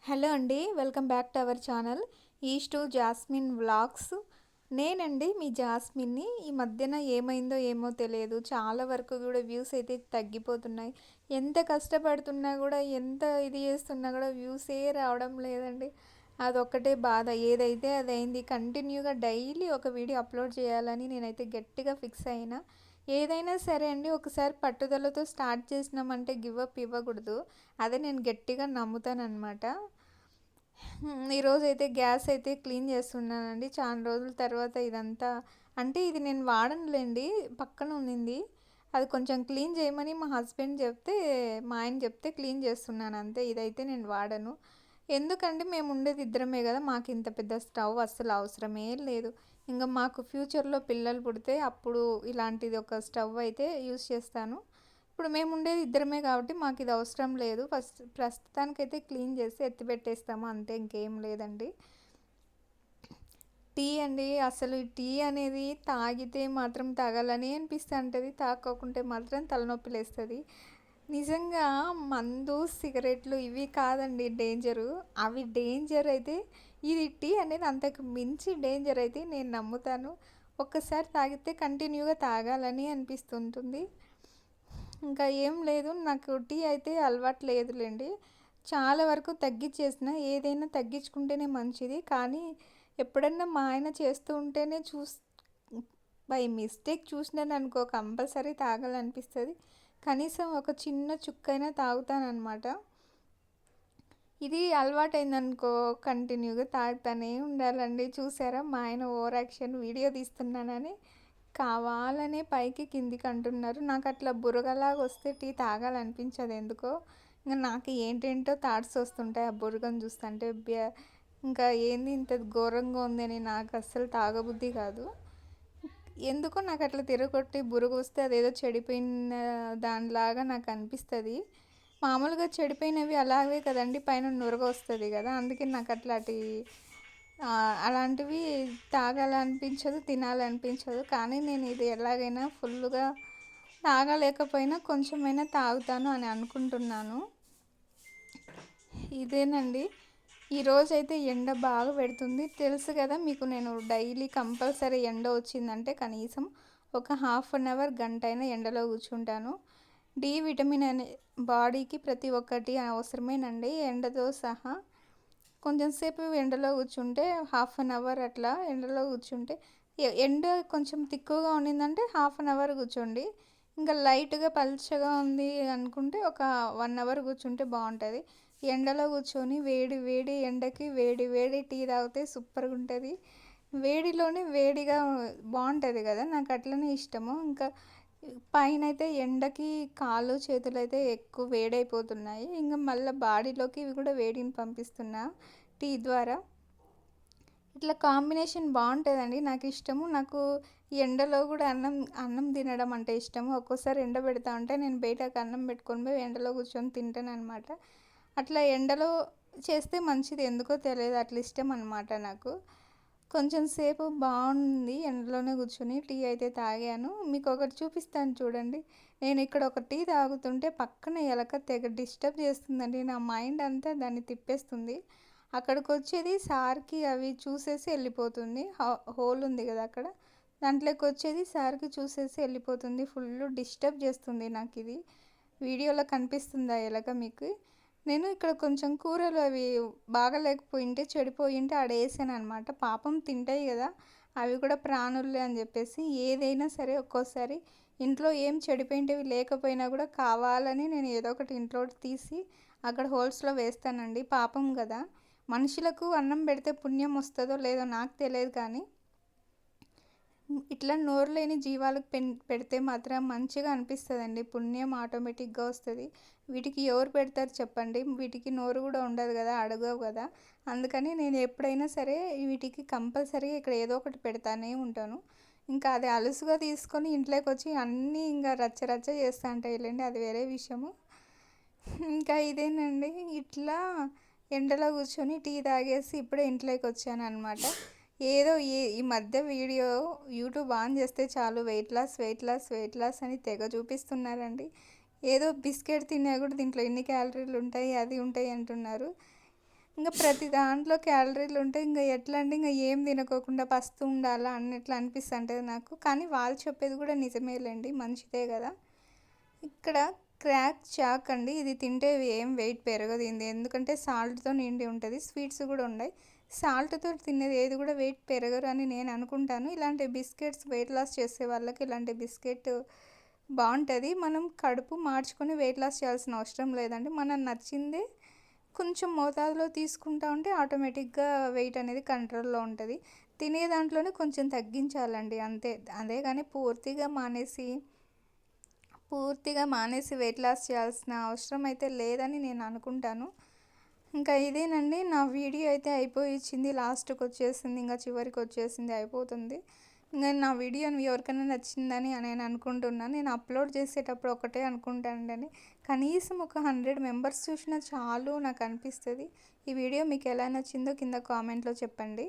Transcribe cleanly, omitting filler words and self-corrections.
Hello అండి, welcome back to our channel east to jasmine vlogs. నేనండి మీ జాస్మిన్ని. ఈ మధ్యన ఏమైందో ఏమో తెలియదు, చాలా వరకు కూడా వ్యూస్ అయితే తగ్గిపోతున్నాయి. ఎంత కష్టపడుతున్నా కూడా, ఎంత ఇది చేస్తున్నా కూడా వ్యూసే రావడం లేదండి. అదొక్కటే బాధ. ఏదైతే అదైంది. కంటిన్యూగా డైలీ ఒక వీడియో అప్లోడ్ చేయాలని నేనైతే గట్టిగా ఫిక్స్ అయినా. ఏదైనా సరే అండి, ఒకసారి పట్టుదలతో స్టార్ట్ చేసినామంటే గివ్ అప్ ఇవ్వకూడదు. అదే నేను గట్టిగా నమ్ముతానన్నమాట. ఈరోజైతే గ్యాస్ అయితే క్లీన్ చేస్తున్నానండి. చాలా రోజుల తర్వాత ఇదంతా, అంటే ఇది నేను వాడనులేండి, పక్కన ఉన్నింది. అది కొంచెం క్లీన్ చేయమని మా హస్బెండ్ చెప్తే, మా ఆయన చెప్తే క్లీన్ చేస్తున్నాను అంతే. ఇదైతే నేను వాడను. ఎందుకంటే మేము ఉండేది ఇద్దరమే కదా, మాకు ఇంత పెద్ద స్టవ్ అస్సలు అవసరమే లేదు. ఇంకా మాకు ఫ్యూచర్లో పిల్లలు పుడితే అప్పుడు ఇలాంటిది ఒక స్టవ్ అయితే యూస్ చేస్తాను. ఇప్పుడు మేము ఉండేది ఇద్దరమే కాబట్టి మాకు ఇది అవసరం లేదు. ప్రస్తుతానికైతే క్లీన్ చేసి ఎత్తిపెట్టేస్తాము అంతే, ఇంకేం లేదండి. టీ అండి, అసలు ఈ టీ అనేది తాగితే మాత్రం తాగాలని అనిపిస్తూ ఉంటుంది, తాగకుంటే మాత్రం తలనొప్పి లేస్తుంది. నిజంగా మందు సిగరెట్లు ఇవి కాదండి డేంజరు, అవి డేంజర్ అయితే ఇది టీ అనేది అంతకు మించి డేంజర్ అయితే నేను నమ్ముతాను. ఒక్కసారి తాగితే కంటిన్యూగా తాగాలని అనిపిస్తుంటుంది. ఇంకా ఏం లేదు, నాకు టీ అయితే అలవాటు లేదులేండి. చాలా వరకు తగ్గించేసిన. ఏదైనా తగ్గించుకుంటేనే మంచిది. కానీ ఎప్పుడన్నా మా ఆయన చేస్తూ ఉంటేనే బై మిస్టేక్ చూసినాను అనుకో, కంపల్సరీ తాగాలనిపిస్తుంది. కనీసం ఒక చిన్న చుక్కైనా తాగుతానన్నమాట. ఇది అలవాటైందనుకో కంటిన్యూగా తాగుతూనే ఉండాలండి. చూసారా మా ఆయన ఓవర్ యాక్షన్, వీడియో తీస్తున్నానని కావాలనే పైకి కిందికి అంటున్నారు. నాకు అట్లా బురగలాగా వస్తే టీ తాగాలనిపించదు ఎందుకో. ఇంకా నాకు ఏంటేంటో థాట్స్ వస్తుంటాయి ఆ బురగను చూస్తుంటే. ఇంకా ఏంది ఇంత ఘోరంగా ఉందని నాకు అస్సలు తాగబుద్ధి కాదు. ఎందుకో నాకు అట్లా తిరగొట్టి బురగ వస్తే అదేదో చెడిపోయిన దానిలాగా నాకు అనిపిస్తుంది. మామూలుగా చెడిపోయినవి అలాగే కదండి, పైన నురగ వస్తుంది కదా, అందుకే నాకు అట్లాంటి అలాంటివి తాగాలనిపించదు, తినాలనిపించదు. కానీ నేను ఇది ఎలాగైనా ఫుల్గా తాగలేకపోయినా కొంచెమైనా తాగుతాను అని అనుకుంటున్నాను. ఇదేనండి. ఈరోజైతే ఎండ బాగా పెడుతుంది తెలుసు కదా మీకు. నేను డైలీ కంపల్సరీ ఎండ వచ్చిందంటే కనీసం ఒక హాఫ్ అన్ అవర్, గంట అయినా ఎండలో కూర్చుంటాను. డి విటమిన్ అనే బాడీకి ప్రతి ఒక్కటి అవసరమేనండి, ఎండతో సహా. కొంచెం సేపు ఎండలో కూర్చుంటే హాఫ్ అన్ అవర్ అట్లా ఎండలో కూర్చుంటే, ఎండ కొంచెం తిక్కువగా ఉండిందంటే హాఫ్ అన్ అవర్ కూర్చోండి. ఇంకా లైట్గా పల్చగా ఉంది అనుకుంటే ఒక 1 అవర్ కూర్చుంటే బాగుంటుంది. ఎండలో కూర్చొని వేడి వేడి ఎండకి వేడి వేడి టీ తాగితే సూపర్గా ఉంటుంది. వేడిలోనే వేడిగా బాగుంటుంది కదా, నాకు అట్లనే ఇష్టము. ఇంకా పైన అయితే ఎండకి కాళ్ళు చేతులు అయితే ఎక్కువ వేడైపోతున్నాయి. ఇంకా మళ్ళీ బాడీలోకి ఇవి కూడా వేడిని పంపిస్తున్నా టీ ద్వారా. ఇట్లా కాంబినేషన్ బాగుంటుందండి, నాకు ఇష్టము. నాకు ఎండలో కూడా అన్నం అన్నం తినడం అంటే ఇష్టము. ఒక్కోసారి ఎండ పెడతా ఉంటే నేను బయటకు అన్నం పెట్టుకొని పోయి ఎండలో కూర్చొని తింటాను అనమాట. అట్లా ఎండలో చేస్తే మంచిది, ఎందుకో తెలియదు, అట్లా ఇష్టం అనమాట నాకు. కొంచెం సేపు బాగుంది ఎండలోనే కూర్చొని టీ అయితే తాగాను. మీకు ఒకటి చూపిస్తాను చూడండి. నేను ఇక్కడ ఒక టీ తాగుతుంటే పక్కన ఎలక తెగ డిస్టర్బ్ చేస్తుందండి, నా మైండ్ అంతా దాన్ని తిప్పేస్తుంది. అక్కడికి వచ్చేది సార్కి అవి చూసేసి వెళ్ళిపోతుంది. హోల్ ఉంది కదా అక్కడ, దాంట్లోకి వచ్చేది సార్కి చూసేసి వెళ్ళిపోతుంది. ఫుల్ డిస్టర్బ్ చేస్తుంది నాకు ఇది. వీడియోలో కనిపిస్తుందా ఎలాగ మీకు? నేను ఇక్కడ కొంచెం కూరలు అవి బాగలేకపోయింటే, చెడిపోయింటే ఆడ వేసాను అనమాట. పాపం తింటాయి కదా, అవి కూడా ప్రాణులే అని చెప్పేసి. ఏదైనా సరే ఒక్కోసారి ఇంట్లో ఏం చెడిపోయింటేవి లేకపోయినా కూడా కావాలని నేను ఏదో ఒకటి ఇంట్లో తీసి అక్కడ హోల్స్లో వేస్తానండి. పాపం కదా, మనుషులకు అన్నం పెడితే పుణ్యం వస్తుందో లేదో నాకు తెలియదు, కానీ ఇట్లా నోరు లేని జీవాలకు పెడితే మాత్రం మంచిగా అనిపిస్తుందండి. పుణ్యం ఆటోమేటిక్గా వస్తుంది. వీటికి ఎవరు పెడతారు చెప్పండి, వీటికి నోరు కూడా ఉండదు కదా, అడగవు కదా. అందుకని నేను ఎప్పుడైనా సరే వీటికి కంపల్సరీగా ఇక్కడ ఏదో ఒకటి పెడతానే ఉంటాను. ఇంకా అది అలుసుగా తీసుకొని ఇంట్లోకి వచ్చి అన్నీ ఇంకా రచ్చ రచ్చ చేస్తూ ఉంటాయి లేండి, అది వేరే విషయము. ఇంకా ఇదేనండి, ఇట్లా ఎండలో కూర్చొని టీ తాగేసి ఇప్పుడే ఇంట్లోకి వచ్చాను అనమాట. ఏదో ఈ మధ్య వీడియో యూట్యూబ్ ఆన్ చేస్తే చాలు weight loss weight loss weight loss అని తెగ చూపిస్తున్నారండి. ఏదో బిస్కెట్ తిన్నా కూడా దీంట్లో ఇన్ని క్యాలరీలు ఉంటాయి, అది ఉంటాయి అంటున్నారు. ఇంక ప్రతి దాంట్లో క్యాలరీలు ఉంటే ఇంక ఎట్లా అంటే ఇంక ఏం తినకోకుండా పస్తు ఉండాలా అన్నట్లు అనిపిస్తుంటది నాకు. కానీ వాళ్ళు చెప్పేది కూడా నిజమేలెండి, మంచిదే కదా. ఇక్కడ క్రాక్ చాక్ అండి, ఇది తింటే ఏం వెయిట్ పెరగదు ఇది, ఎందుకంటే సాల్ట్తో నిండి ఉంటుంది, స్వీట్స్ కూడా ఉన్నాయి. సాల్ట్తో తినేది ఏది కూడా వెయిట్ పెరగరు అని నేను అనుకుంటాను. ఇలాంటి బిస్కెట్స్ వెయిట్ లాస్ చేసే వాళ్ళకి ఇలాంటి బిస్కెట్ బాగుంటుంది. మనం కడుపు మార్చుకొని వెయిట్ లాస్ చేయాల్సిన అవసరం లేదండి. మనం నచ్చిందే కొంచెం మోతాదులో తీసుకుంటా ఉంటే ఆటోమేటిక్గా వెయిట్ అనేది కంట్రోల్లో ఉంటుంది. తినే దాంట్లోనే కొంచెం తగ్గించాలండి అంతే. అదే కానీ పూర్తిగా మానేసి వెయిట్ లాస్ చేయాల్సిన అవసరం అయితే లేదని నేను అనుకుంటాను. ఇంకా ఇదేనండి నా వీడియో అయితే అయిపోయింది, లాస్ట్కి వచ్చేసింది, ఇంకా చివరికి వచ్చేసింది, అయిపోతుంది. ఇంకా నా వీడియో ఎవరికైనా నచ్చిందని నేను అనుకుంటున్నాను. నేను అప్లోడ్ చేసేటప్పుడు ఒకటే అనుకుంటానండి, కనీసం ఒక 100 మెంబర్స్ చూసినా చాలు నాకు అనిపిస్తుంది. ఈ వీడియో మీకు ఎలా నచ్చిందో కింద కామెంట్లో చెప్పండి.